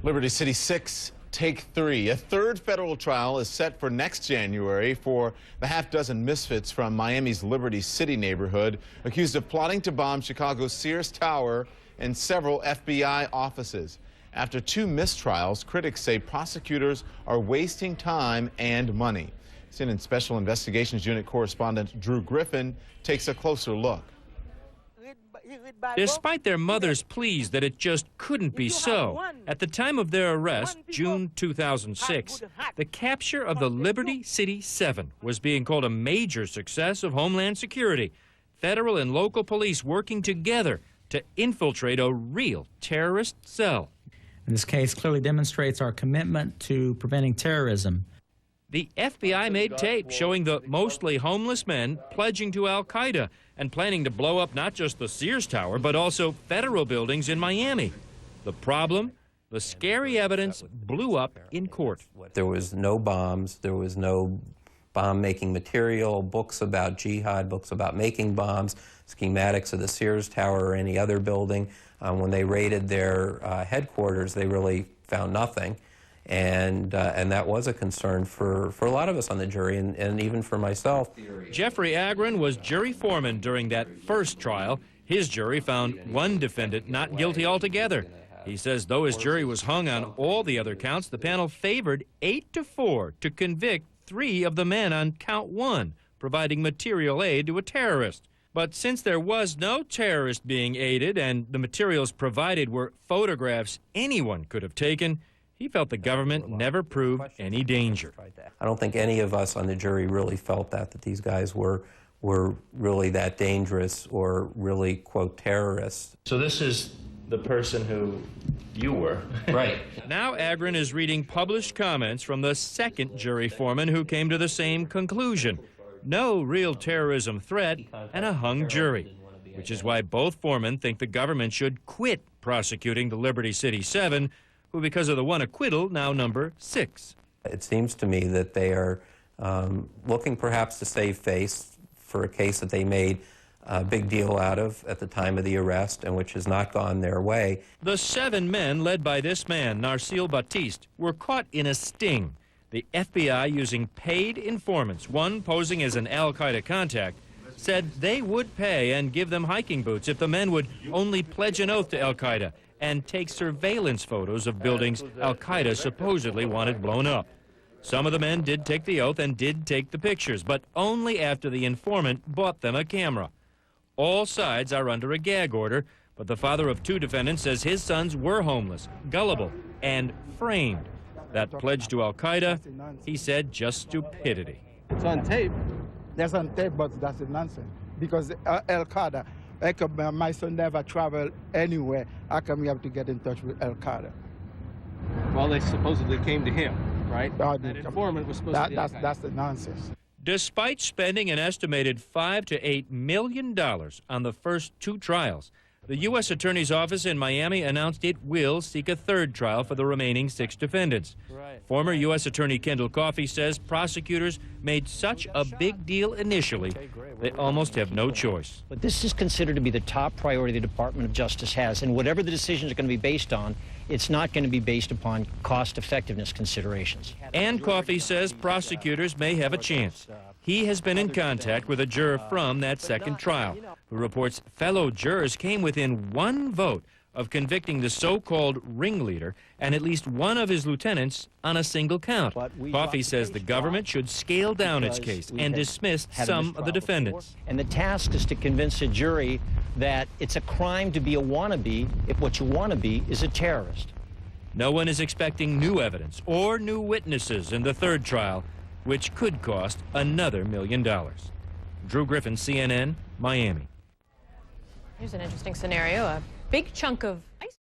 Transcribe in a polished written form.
Liberty City 6, take 3. A third federal trial is set for next January for the half-dozen misfits from Miami's Liberty City neighborhood accused of plotting to bomb Chicago's Sears Tower and several FBI offices. After 2 mistrials, critics say prosecutors are wasting time and money. CNN Special Investigations Unit correspondent Drew Griffin takes a closer look. Despite their mother's pleas that it just couldn't be so, at the time of their arrest, June 2006, the capture of the Liberty City 7 was being called a major success of Homeland Security. Federal and local police working together to infiltrate a real terrorist cell. This case clearly demonstrates our commitment to preventing terrorism. The FBI made tape showing the mostly homeless men pledging to al-Qaeda and planning to blow up not just the Sears Tower, but also federal buildings in Miami. The problem? The scary evidence blew up in court. There was no bombs, there was no bomb-making material, books about jihad, books about making bombs, schematics of the Sears Tower or any other building. When they raided their headquarters, they really found nothing. And that was a concern for a lot of us on the jury, and even for myself. Jeffrey Agron was jury foreman during that first trial. His jury found one defendant not guilty altogether. He says though his jury was hung on all the other counts, the panel favored 8-4 to convict 3 of the men on count 1, providing material aid to a terrorist. But since there was no terrorist being aided and the materials provided were photographs anyone could have taken, he felt the government never proved any danger. I don't think any of us on the jury really felt that these guys were really that dangerous or really, quote, terrorists. So this is the person who you were. Right. Now Agron is reading published comments from the second jury foreman who came to the same conclusion. No real terrorism threat and a hung jury, which is why both foremen think the government should quit prosecuting the Liberty City 7, who, because of the one acquittal, now number 6. It seems to me that they are looking perhaps to save face for a case that they made a big deal out of at the time of the arrest and which has not gone their way. The 7 men led by this man, Narcil Batiste, were caught in a sting. The FBI, using paid informants, one posing as an al-Qaeda contact, said they would pay and give them hiking boots if the men would only pledge an oath to al-Qaeda and take surveillance photos of buildings al-Qaeda supposedly wanted blown up. Some of the men did take the oath and did take the pictures, but only after the informant bought them a camera. All sides are under a gag order, but the father of 2 defendants says his sons were homeless, gullible, and framed. That pledge to al-Qaeda, he said, just stupidity. It's on tape. That's on tape, but that's nonsense. Because al-Qaeda, my son never traveled anywhere. How come we have to get in touch with al-Qaeda? Well, they supposedly came to him, right? That informant was supposed to be that's the nonsense. Despite spending an estimated $5 to $8 million on the first 2 trials, the U.S. Attorney's Office in Miami announced it will seek a 3rd trial for the remaining 6 defendants. Right. Former U.S. Attorney Kendalll Coffee says prosecutors made such a big deal initially, they almost have no choice. But this is considered to be the top priority the Department of Justice has, and whatever the decisions are going to be based on, it's not going to be based upon cost-effectiveness considerations. And Coffee says prosecutors may have a chance. He has been in contact with a juror from that second trial, who reports fellow jurors came within 1 vote of convicting the so-called ringleader and at least one of his lieutenants on a single count. Coffee says the government should scale down its case and dismiss some of the defendants. And the task is to convince a jury that it's a crime to be a wannabe if what you want to be is a terrorist. No one is expecting new evidence or new witnesses in the 3rd trial, which could cost another $1 million. Drew Griffin, CNN, Miami. Here's an interesting scenario. A big chunk of ice